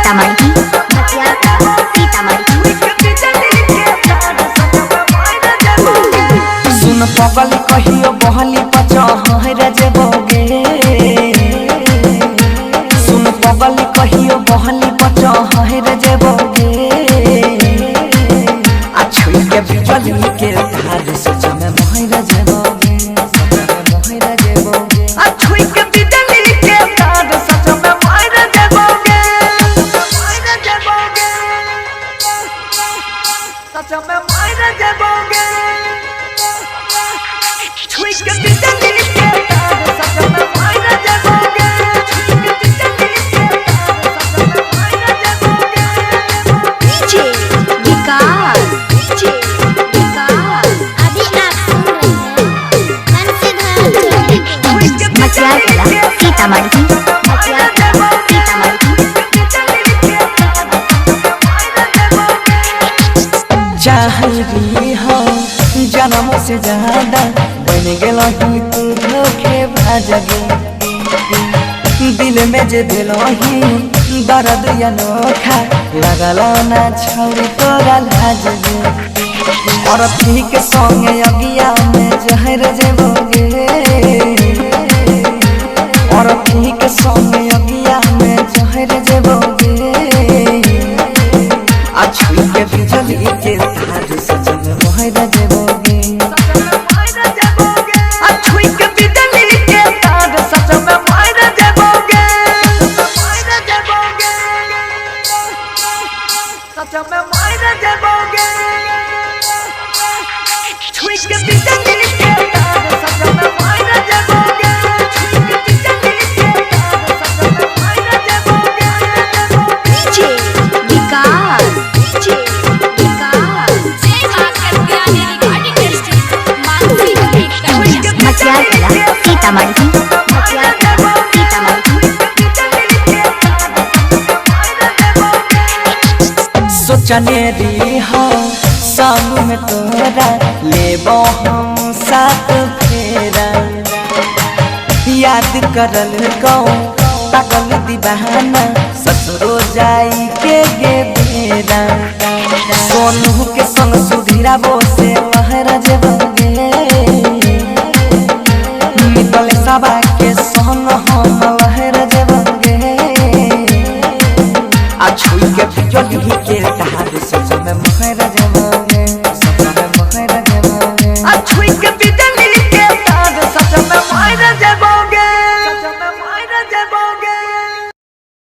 सीतामढ़ी सुन पगल कहियो बहली पचहर जेबोगे सुन पगल कहियो बहली पचहर जेबोगे आ छुई के बिजली के धार सच में मोहर जेबोगे आ छुई के बिजली के धार सच में मोहर जेबोगे सच में मोहर जेबोगे छुई के बिजली के तार सच में मोहर जेबोगे डीजे विकास अभी आप सुन रहे हैं मचिया कला सीतामढ़ी चाहरी हो जन्म से ज्यादा बन गलही तू धोखेबाज गे दिल में जे दिलही दर्द अनोखा लगल ना छौरी तोरा लाज गे और ठीक संगे अगिया में जहर जेबोगे और ठीक संगे अगिया में जहर जेबोगे आ छुई के बिजली के तार सच में मोहर जेबोगे आ छुई के बिजली के तार सच में मोहर जेबोगे सच में मोहर जेबोगे छुई के बिजली के तार सच में मोहर जेबोगे डीजे विकास मचिया कला सीतामढ़ी सोचने री हो संग में तोरा लेबो हम साथ फेरा याद करल गौ पागल दीवाना ससुरो जाई के गे बेरा सोनू के संग सुधीरा बो से महरा जेबोगे मितल सबा के संग हम लहरा जेबोगे आ छुई के बिजली के तार सच